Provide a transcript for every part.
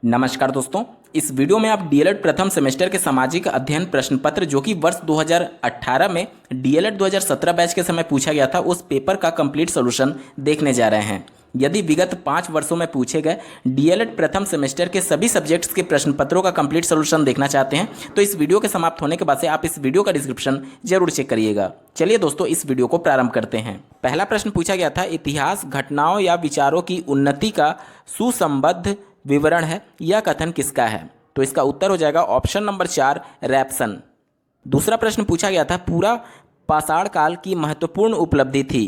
नमस्कार दोस्तों, इस वीडियो में आप डीएलएड प्रथम सेमेस्टर के सामाजिक अध्ययन प्रश्न पत्र जो कि वर्ष 2018 में डीएलएड 2017 बैच के समय पूछा गया था उस पेपर का कंप्लीट सॉल्यूशन देखने जा रहे हैं। यदि विगत 5 वर्षों में पूछे गए डीएलएड प्रथम सेमेस्टर के सभी सब्जेक्ट्स के प्रश्न पत्रों का कंप्लीट सॉल्यूशन देखना चाहते हैं तो इस वीडियो के समाप्त होने के बाद से आप इस वीडियो का डिस्क्रिप्शन जरूर चेक करिएगा। चलिए दोस्तों, इस वीडियो को प्रारंभ करते हैं। पहला प्रश्न पूछा गया था, इतिहास घटनाओं या विचारों की उन्नति का सुसंबद्ध विवरण है, यह कथन किसका है? तो इसका उत्तर हो जाएगा ऑप्शन नंबर 4 रैप्सन। दूसरा प्रश्न पूछा गया था, पूरा पाषाण काल की महत्वपूर्ण उपलब्धि थी,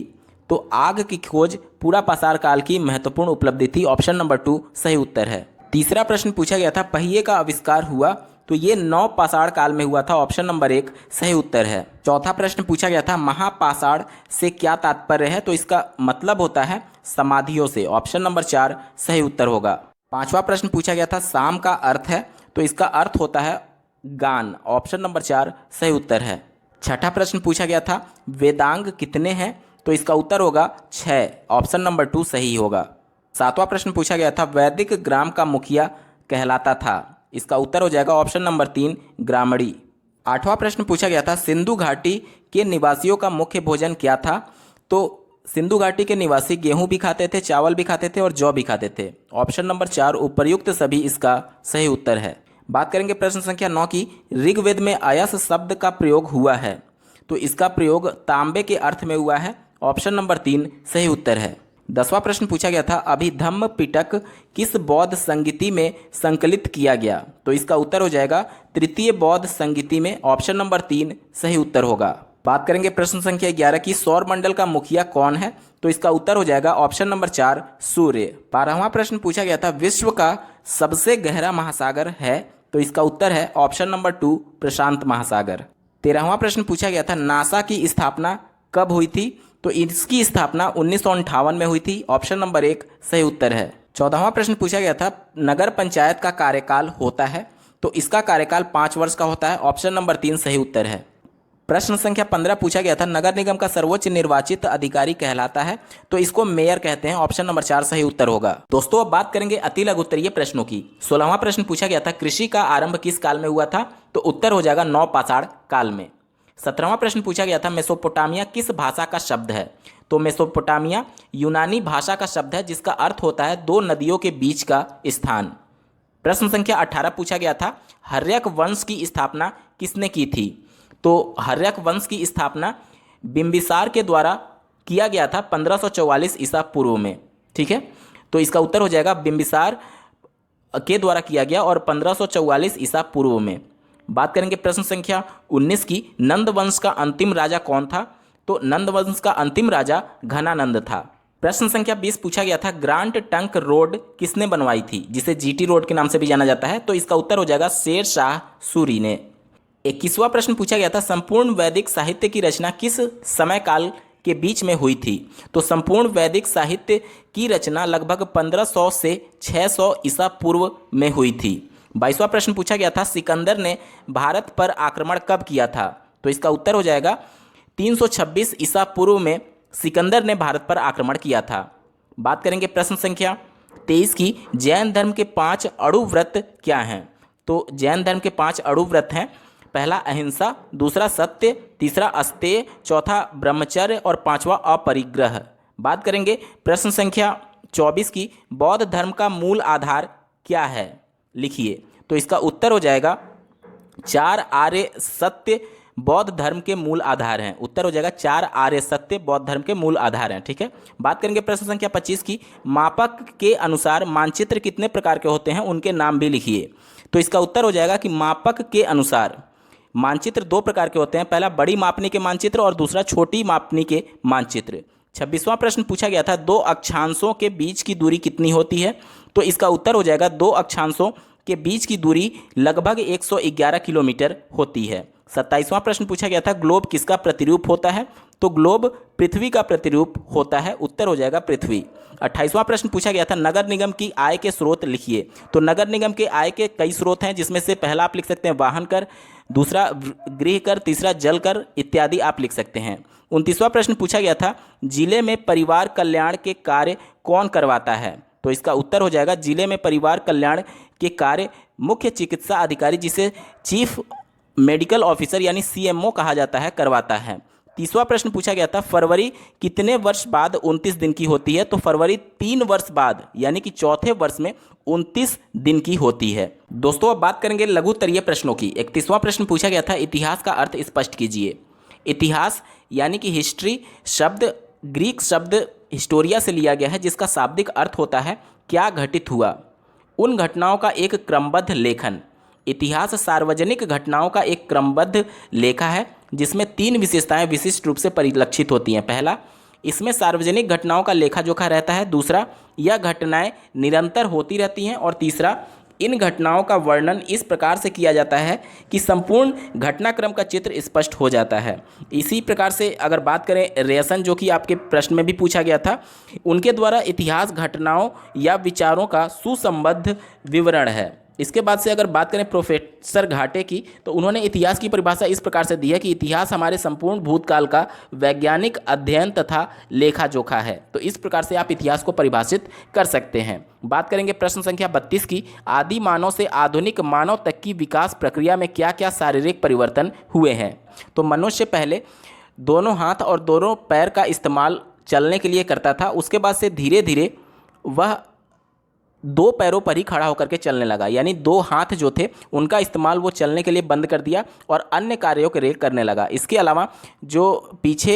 तो आग की खोज पूरा पाषाण काल की महत्वपूर्ण उपलब्धि थी, ऑप्शन नंबर 2 सही उत्तर है। तीसरा प्रश्न पूछा गया था, पहिए का आविष्कार हुआ तो ये नौ पाषाण काल में हुआ था, ऑप्शन नंबर 1 सही उत्तर है। चौथा प्रश्न पूछा गया था, महापाषाण से क्या तात्पर्य है? तो इसका मतलब होता है समाधियों से, ऑप्शन नंबर 4 सही उत्तर होगा। पांचवा प्रश्न पूछा गया था, शाम का अर्थ है, तो इसका अर्थ होता है गान, ऑप्शन नंबर 4 सही उत्तर है। छठा प्रश्न पूछा गया था, वेदांग कितने हैं? तो इसका उत्तर होगा 6, ऑप्शन नंबर 2 सही होगा। सातवां प्रश्न पूछा गया था, वैदिक ग्राम का मुखिया कहलाता था, इसका उत्तर हो जाएगा ऑप्शन नंबर 3 ग्रामणी। आठवां प्रश्न पूछा गया था, सिंधु घाटी के निवासियों का मुख्य भोजन क्या था? तो सिंधु घाटी के निवासी गेहूं भी खाते थे, चावल भी खाते थे और जौ भी खाते थे, ऑप्शन नंबर 4 उपर्युक्त सभी इसका सही उत्तर है। बात करेंगे प्रश्न संख्या 9 की, ऋग्वेद में अयस शब्द का प्रयोग हुआ है, तो इसका प्रयोग तांबे के अर्थ में हुआ है, ऑप्शन नंबर 3 सही उत्तर है। 10वां प्रश्न पूछा गया था, अभिधम्म पिटक किस बौद्ध संगीति में संकलित किया गया? तो इसका उत्तर हो जाएगा तृतीय बौद्ध संगीति में, ऑप्शन नंबर 3 सही उत्तर होगा। बात करेंगे प्रश्न संख्या 11 की, सौर मंडल का मुखिया कौन है? तो इसका उत्तर हो जाएगा ऑप्शन नंबर 4 सूर्य। 12वां प्रश्न पूछा गया था, विश्व का सबसे गहरा महासागर है? तो इसका उत्तर है ऑप्शन नंबर 2 प्रशांत महासागर। 13वां प्रश्न पूछा गया था, नासा की स्थापना कब हुई थी? तो इसकी स्थापना 1958 में हुई थी, ऑप्शन नंबर 1 सही उत्तर है। 14वां प्रश्न पूछा गया था, नगर पंचायत का कार्यकाल होता है, तो इसका कार्यकाल 5 वर्ष का होता है, ऑप्शन नंबर 3 सही उत्तर है। प्रश्न संख्या 15 पूछा गया था, नगर निगम का सर्वोच्च निर्वाचित अधिकारी कहलाता है, तो इसको मेयर कहते हैं, ऑप्शन नंबर 4 सही उत्तर होगा। दोस्तों अब बात करेंगे अति लघु उत्तरीय प्रश्नों की। 16वां प्रश्न पूछा गया था, कृषि का आरंभ किस काल में हुआ था? तो उत्तर हो जाएगा नौ पाषाण काल में। 17वां प्रश्न पूछा गया था, मेसोपोटामिया किस भाषा का शब्द है? तो मेसोपोटामिया यूनानी भाषा का शब्द है जिसका अर्थ होता है 2 नदियों के बीच का स्थान। प्रश्न संख्या 18 पूछा गया था, हर्यक वंश की स्थापना किसने की थी? तो हर्यक वंश की स्थापना बिंबिसार के द्वारा किया गया था 1544 ईसा पूर्व में, ठीक है। तो इसका उत्तर हो जाएगा बिंबिसार के द्वारा किया गया और 1544 ईसा पूर्व में। बात करेंगे प्रश्न संख्या 19 की, नंद वंश का अंतिम राजा कौन था? तो नंद वंश का अंतिम राजा घनानंद था। प्रश्न संख्या 20 पूछा गया था, ग्रांट टंक रोड किसने बनवाई थी, जिसे जीटी रोड के नाम से भी जाना जाता है? तो इसका उत्तर हो जाएगा शेर शाह सूरी ने। 21वां प्रश्न पूछा गया था, संपूर्ण वैदिक साहित्य की रचना किस समय काल के बीच में हुई थी? तो संपूर्ण वैदिक साहित्य की रचना लगभग 1500 से 600 ईसा पूर्व में हुई थी। 22वां प्रश्न पूछा गया था, सिकंदर ने भारत पर आक्रमण कब किया था? तो इसका उत्तर हो जाएगा 326 ईसा पूर्व में सिकंदर ने भारत पर आक्रमण किया था। बात करेंगे प्रश्न संख्या 23 की, जैन धर्म के 5 अणु व्रत क्या हैं? तो जैन धर्म के 5 अणु व्रत हैं, पहला अहिंसा, दूसरा सत्य, तीसरा अस्तेय, चौथा ब्रह्मचर्य और 5वां अपरिग्रह। बात करेंगे प्रश्न संख्या 24 की, बौद्ध धर्म का मूल आधार क्या है? लिखिए। तो इसका उत्तर हो जाएगा 4 आर्य सत्य बौद्ध धर्म के मूल आधार हैं, उत्तर हो जाएगा 4 आर्य सत्य बौद्ध धर्म के मूल आधार हैं, ठीक है। बात करेंगे प्रश्न संख्या 25 की, मापक के अनुसार मानचित्र कितने प्रकार के होते हैं, उनके नाम भी लिखिए। तो इसका उत्तर हो जाएगा कि मापक के अनुसार मानचित्र 2 प्रकार के होते हैं, पहला बड़ी मापनी के मानचित्र और दूसरा छोटी मापनी के मानचित्र। 26वां प्रश्न पूछा गया था, 2 अक्षांशों के बीच की दूरी कितनी होती है? तो इसका उत्तर हो जाएगा 2 अक्षांशों के बीच की दूरी लगभग 111 किलोमीटर होती है। 27वां प्रश्न पूछा गया था, ग्लोब किसका प्रतिरूप होता है? तो ग्लोब पृथ्वी का प्रतिरूप होता है, उत्तर हो जाएगा पृथ्वी। 28वां प्रश्न पूछा गया था, नगर निगम की आय के स्रोत लिखिए। तो नगर निगम के आय के कई स्रोत हैं, जिसमें से पहला आप लिख सकते हैं वाहन कर, दूसरा गृह कर, तीसरा जल कर इत्यादि आप लिख सकते हैं। 29वां प्रश्न पूछा गया था, जिले में परिवार कल्याण के कार्य कौन करवाता है? तो इसका उत्तर हो जाएगा जिले में परिवार कल्याण के कार्य मुख्य चिकित्सा अधिकारी, जिसे चीफ मेडिकल ऑफिसर यानी CMO कहा जाता है, करवाता है। 30वां प्रश्न पूछा गया था, फरवरी कितने वर्ष बाद 29 दिन की होती है? तो फरवरी 3 वर्ष बाद यानी कि चौथे वर्ष में 29 दिन की होती है। दोस्तों अब बात करेंगे लघु उत्तरीय प्रश्नों की। 31वां प्रश्न पूछा गया था, इतिहास का अर्थ स्पष्ट कीजिए। इतिहास यानी कि हिस्ट्री शब्द ग्रीक शब्द हिस्टोरिया से लिया गया है, जिसका शाब्दिक अर्थ होता है क्या घटित हुआ, उन घटनाओं का एक क्रमबद्ध लेखन। इतिहास सार्वजनिक घटनाओं का एक क्रमबद्ध लेखा है जिसमें 3 विशेषताएं विशिष्ट रूप से परिलक्षित होती हैं। पहला, इसमें सार्वजनिक घटनाओं का लेखा जोखा रहता है। दूसरा, यह घटनाएं निरंतर होती रहती हैं। और तीसरा, इन घटनाओं का वर्णन इस प्रकार से किया जाता है कि संपूर्ण घटनाक्रम का चित्र स्पष्ट हो जाता है। इसी प्रकार से अगर बात करें रेसन, जो कि आपके प्रश्न में भी पूछा गया था, उनके द्वारा इतिहास घटनाओं या विचारों का सुसंबद्ध विवरण है। इसके बाद से अगर बात करें प्रोफेसर घाटे की, तो उन्होंने इतिहास की परिभाषा इस प्रकार से दी है कि इतिहास हमारे संपूर्ण भूतकाल का वैज्ञानिक अध्ययन तथा लेखा जोखा है। तो इस प्रकार से आप इतिहास को परिभाषित कर सकते हैं। बात करेंगे प्रश्न संख्या 32 की, आदि मानव से आधुनिक मानव तक की विकास प्रक्रिया में क्या क्या शारीरिक परिवर्तन हुए हैं? तो मनुष्य पहले दोनों हाथ और दोनों पैर का इस्तेमाल चलने के लिए करता था। उसके बाद से धीरे धीरे वह 2 पैरों पर ही खड़ा होकर के चलने लगा, यानी 2 हाथ जो थे उनका इस्तेमाल वो चलने के लिए बंद कर दिया और अन्य कार्यों के लिए करने लगा। इसके अलावा जो पीछे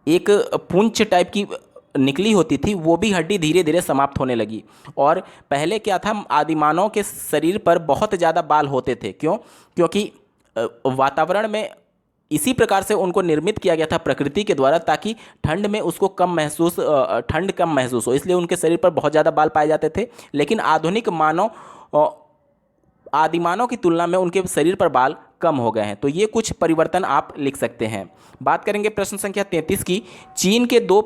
एक पूंछ टाइप की निकली होती थी, वो भी हड्डी धीरे धीरे समाप्त होने लगी। और पहले क्या था, आदिमानव के शरीर पर बहुत ज़्यादा बाल होते थे। क्योंकि वातावरण में इसी प्रकार से उनको निर्मित किया गया था प्रकृति के द्वारा, ताकि ठंड में उसको ठंड कम महसूस हो, इसलिए उनके शरीर पर बहुत ज़्यादा बाल पाए जाते थे। लेकिन आधुनिक आदिमानव की तुलना में उनके शरीर पर बाल कम हो गए हैं। तो ये कुछ परिवर्तन आप लिख सकते हैं। बात करेंगे प्रश्न संख्या 33 की, चीन के 2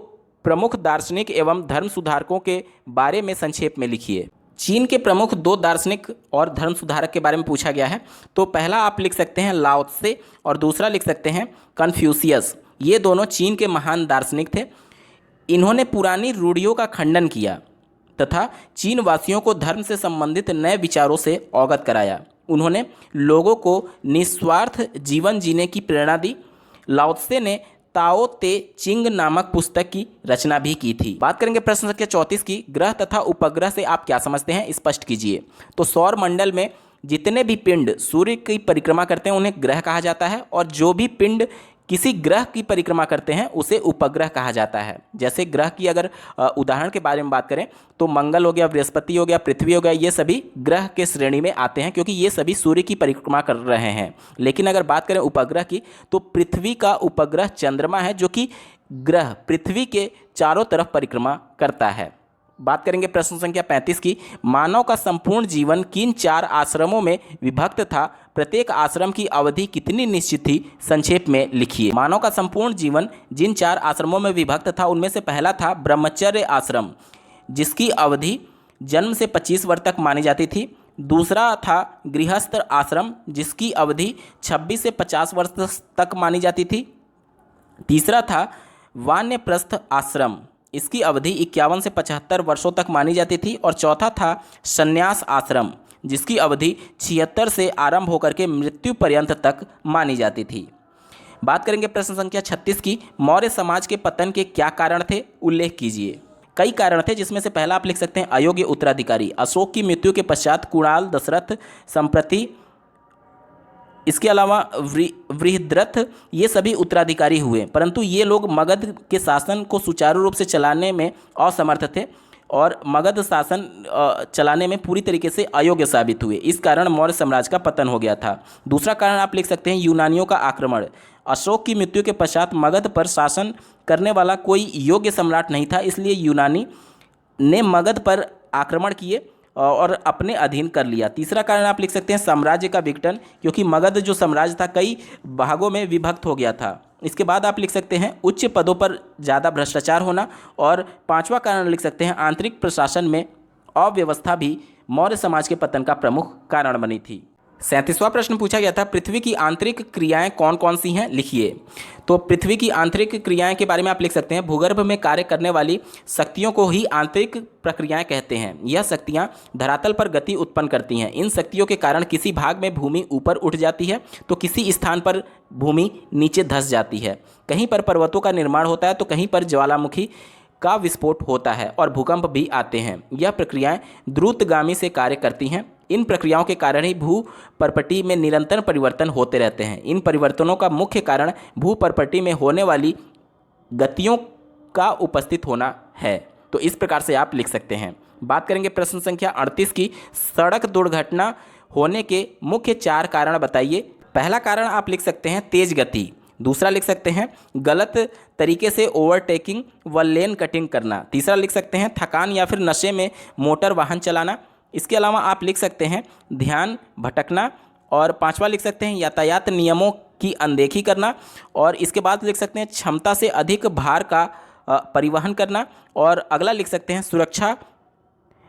प्रमुख दार्शनिक एवं धर्म सुधारकों के बारे में संक्षेप में लिखिए। चीन के प्रमुख 2 दार्शनिक और धर्म सुधारक के बारे में पूछा गया है। तो पहला आप लिख सकते हैं लाओ त्से और दूसरा लिख सकते हैं कन्फ्यूशियस। ये दोनों चीन के महान दार्शनिक थे। इन्होंने पुरानी रूढ़ियों का खंडन किया तथा चीन वासियों को धर्म से संबंधित नए विचारों से अवगत कराया। उन्होंने लोगों को निस्वार्थ जीवन जीने की प्रेरणा दी। लाओ त्से ने ताओ ते चिंग नामक पुस्तक की रचना भी की थी। बात करेंगे प्रश्न संख्या 34 की, ग्रह तथा उपग्रह से आप क्या समझते हैं, स्पष्ट कीजिए। तो सौर मंडल में जितने भी पिंड सूर्य की परिक्रमा करते हैं उन्हें ग्रह कहा जाता है, और जो भी पिंड किसी ग्रह की परिक्रमा करते हैं उसे उपग्रह कहा जाता है। जैसे ग्रह की अगर उदाहरण के बारे में बात करें तो मंगल हो गया, बृहस्पति हो गया, पृथ्वी हो गया, ये सभी ग्रह के श्रेणी में आते हैं क्योंकि ये सभी सूर्य की परिक्रमा कर रहे हैं। लेकिन अगर बात करें उपग्रह की, तो पृथ्वी का उपग्रह चंद्रमा है, जो कि ग्रह पृथ्वी के चारों तरफ परिक्रमा करता है। बात करेंगे प्रश्न संख्या 35 की, मानव का संपूर्ण जीवन किन 4 आश्रमों में विभक्त था? प्रत्येक आश्रम की अवधि कितनी निश्चित थी? संक्षेप में लिखिए। मानव का संपूर्ण जीवन जिन 4 आश्रमों में विभक्त था उनमें से पहला था ब्रह्मचर्य आश्रम, जिसकी अवधि जन्म से 25 वर्ष तक मानी जाती थी। दूसरा था गृहस्थ आश्रम, जिसकी अवधि 26 से 50 वर्ष तक मानी जाती थी। तीसरा था वानप्रस्थ आश्रम, इसकी अवधि 51 से 75 वर्षों तक मानी जाती थी। और चौथा था संन्यास आश्रम, जिसकी अवधि 76 से आरंभ होकर के मृत्यु पर्यंत तक मानी जाती थी। बात करेंगे प्रश्न संख्या 36 की, मौर्य समाज के पतन के क्या कारण थे? उल्लेख कीजिए। कई कारण थे, जिसमें से पहला आप लिख सकते हैं अयोग्य उत्तराधिकारी। अशोक की मृत्यु के पश्चात कुणाल, दशरथ, संप्रति, इसके अलावा वृहद्रथ, ये सभी उत्तराधिकारी हुए, परंतु ये लोग मगध के शासन को सुचारू रूप से चलाने में असमर्थ थे और मगध शासन चलाने में पूरी तरीके से अयोग्य साबित हुए। इस कारण मौर्य साम्राज्य का पतन हो गया था। दूसरा कारण आप लिख सकते हैं यूनानियों का आक्रमण। अशोक की मृत्यु के पश्चात मगध पर शासन करने वाला कोई योग्य सम्राट नहीं था, इसलिए यूनानी ने मगध पर आक्रमण किए और अपने अधीन कर लिया। तीसरा कारण आप लिख सकते हैं साम्राज्य का विघटन, क्योंकि मगध जो साम्राज्य था कई भागों में विभक्त हो गया था। इसके बाद आप लिख सकते हैं उच्च पदों पर ज़्यादा भ्रष्टाचार होना। और पांचवा कारण लिख सकते हैं आंतरिक प्रशासन में अव्यवस्था भी मौर्य समाज के पतन का प्रमुख कारण बनी थी। 37वां प्रश्न पूछा गया था, पृथ्वी की आंतरिक क्रियाएं कौन कौन सी हैं, लिखिए। तो पृथ्वी की आंतरिक क्रियाएं के बारे में आप लिख सकते हैं, भूगर्भ में कार्य करने वाली शक्तियों को ही आंतरिक प्रक्रियाएं कहते हैं। यह शक्तियां धरातल पर गति उत्पन्न करती हैं। इन शक्तियों के कारण किसी भाग में भूमि ऊपर उठ जाती है तो किसी स्थान पर भूमि नीचे धंस जाती है। कहीं पर पर्वतों का निर्माण होता है तो कहीं पर ज्वालामुखी का विस्फोट होता है और भूकंप भी आते हैं। यह प्रक्रियाएं द्रुतगामी से कार्य करती हैं। इन प्रक्रियाओं के कारण ही भूपर्पटी में निरंतर परिवर्तन होते रहते हैं। इन परिवर्तनों का मुख्य कारण भूपर्पटी में होने वाली गतियों का उपस्थित होना है। तो इस प्रकार से आप लिख सकते हैं। बात करेंगे प्रश्न संख्या 38 की, सड़क दुर्घटना होने के मुख्य 4 कारण बताइए। पहला कारण आप लिख सकते हैं तेज गति, दूसरा लिख सकते हैं गलत तरीके से ओवरटेकिंग व लेन कटिंग करना, तीसरा लिख सकते हैं थकान या फिर नशे में मोटर वाहन चलाना, इसके अलावा आप लिख सकते हैं ध्यान भटकना, और पांचवा लिख सकते हैं यातायात नियमों की अनदेखी करना, और इसके बाद लिख सकते हैं क्षमता से अधिक भार का परिवहन करना, और अगला लिख सकते हैं सुरक्षा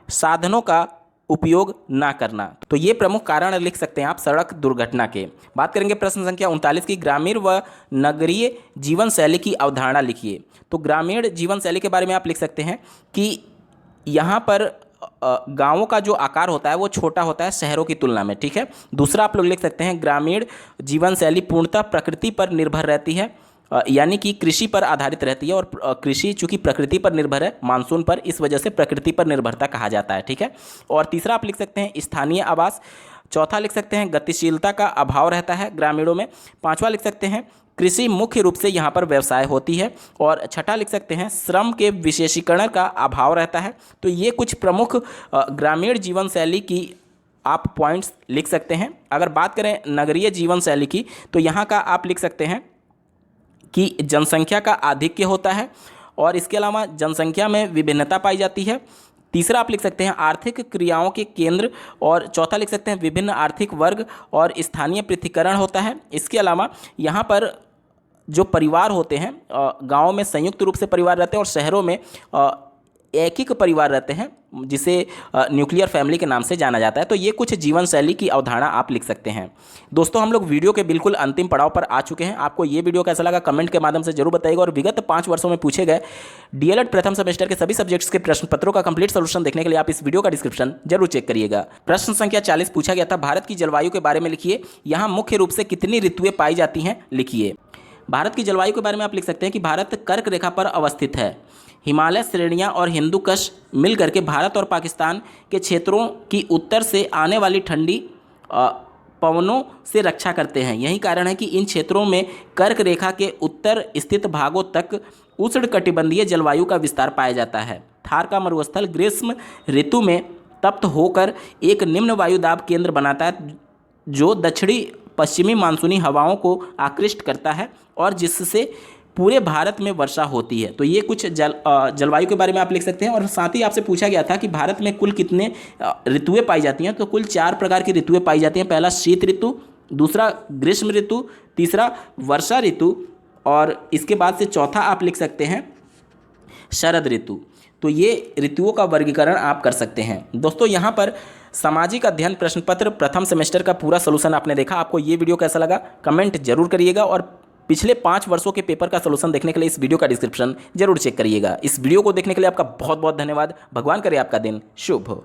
साधनों का उपयोग ना करना। तो ये प्रमुख कारण लिख सकते हैं आप सड़क दुर्घटना के। बात करेंगे प्रश्न संख्या 39 की, ग्रामीण व नगरीय जीवन शैली की अवधारणा लिखिए। तो ग्रामीण जीवन शैली के बारे में आप लिख सकते हैं कि यहाँ पर गांवों का जो आकार होता है वो छोटा होता है शहरों की तुलना में, ठीक है। दूसरा आप लोग लिख सकते हैं ग्रामीण जीवन शैली पूर्णतः प्रकृति पर निर्भर रहती है, यानी कि कृषि पर आधारित रहती है, और कृषि चूंकि प्रकृति पर निर्भर है मानसून पर, इस वजह से प्रकृति पर निर्भरता कहा जाता है, ठीक है। और तीसरा आप लिख सकते हैं स्थानीय आवास, चौथा लिख सकते हैं गतिशीलता का अभाव रहता है ग्रामीणों में, पांचवा लिख सकते हैं कृषि मुख्य रूप से यहाँ पर व्यवसाय होती है, और छठा लिख सकते हैं श्रम के विशेषीकरण का अभाव रहता है। तो ये कुछ प्रमुख ग्रामीण जीवन शैली की आप पॉइंट्स लिख सकते हैं। अगर बात करें नगरीय जीवन शैली की, तो यहाँ का आप लिख सकते हैं कि जनसंख्या का आधिक्य होता है, और इसके अलावा जनसंख्या में विभिन्नता पाई जाती है। तीसरा आप लिख सकते हैं आर्थिक क्रियाओं के केंद्र, और चौथा लिख सकते हैं विभिन्न आर्थिक वर्ग और स्थानीय पृथक्करण होता है। इसके अलावा यहाँ पर जो परिवार होते हैं, गाँव में संयुक्त रूप से परिवार रहते हैं और शहरों में एकिक परिवार रहते हैं, जिसे न्यूक्लियर फैमिली के नाम से जाना जाता है। तो ये कुछ जीवन शैली की अवधारणा आप लिख सकते हैं। दोस्तों, हम लोग वीडियो के बिल्कुल अंतिम पड़ाव पर आ चुके हैं। आपको ये वीडियो कैसा लगा कमेंट के माध्यम से जरूर बताइएगा, और विगत 5 वर्षों में पूछे गए डीएलएड प्रथम सेमेस्टर के सभी सब्जेक्ट्स के प्रश्न पत्रों का कंप्लीट सोल्यूशन देखने के लिए आप इस वीडियो का डिस्क्रिप्शन जरूर चेक करिएगा। प्रश्न संख्या 40 पूछा गया था, भारत की जलवायु के बारे में लिखिए। यहाँ मुख्य रूप से कितनी ऋतुएं पाई जाती हैं, लिखिए। भारत की जलवायु के बारे में आप लिख सकते हैं कि भारत कर्क रेखा पर अवस्थित है। हिमालय श्रेणियां और हिंदू कुश मिल करके भारत और पाकिस्तान के क्षेत्रों की उत्तर से आने वाली ठंडी पवनों से रक्षा करते हैं। यही कारण है कि इन क्षेत्रों में कर्क रेखा के उत्तर स्थित भागों तक उष्णकटिबंधीय जलवायु का विस्तार पाया जाता है। थार का मरुस्थल ग्रीष्म ऋतु में तप्त होकर एक निम्न वायुदाब केंद्र बनाता है, जो दक्षिणी पश्चिमी मानसूनी हवाओं को आकृष्ट करता है और जिससे पूरे भारत में वर्षा होती है। तो ये कुछ जलवायु के बारे में आप लिख सकते हैं। और साथ ही आपसे पूछा गया था कि भारत में कुल कितने ऋतुएं पाई जाती हैं, तो कुल 4 प्रकार की ऋतुएं पाई जाती हैं। पहला शीत ऋतु, दूसरा ग्रीष्म ऋतु, तीसरा वर्षा ऋतु, और इसके बाद से चौथा आप लिख सकते हैं शरद ऋतु। तो ये ऋतुओं का वर्गीकरण आप कर सकते हैं। दोस्तों, यहाँ पर सामाजिक अध्ययन प्रश्न पत्र प्रथम सेमेस्टर का पूरा सलूशन आपने देखा। आपको ये वीडियो कैसा लगा कमेंट जरूर करिएगा, और पिछले 5 वर्षों के पेपर का सलूशन देखने के लिए इस वीडियो का डिस्क्रिप्शन जरूर चेक करिएगा। इस वीडियो को देखने के लिए आपका बहुत बहुत धन्यवाद। भगवान करे आपका दिन शुभ हो।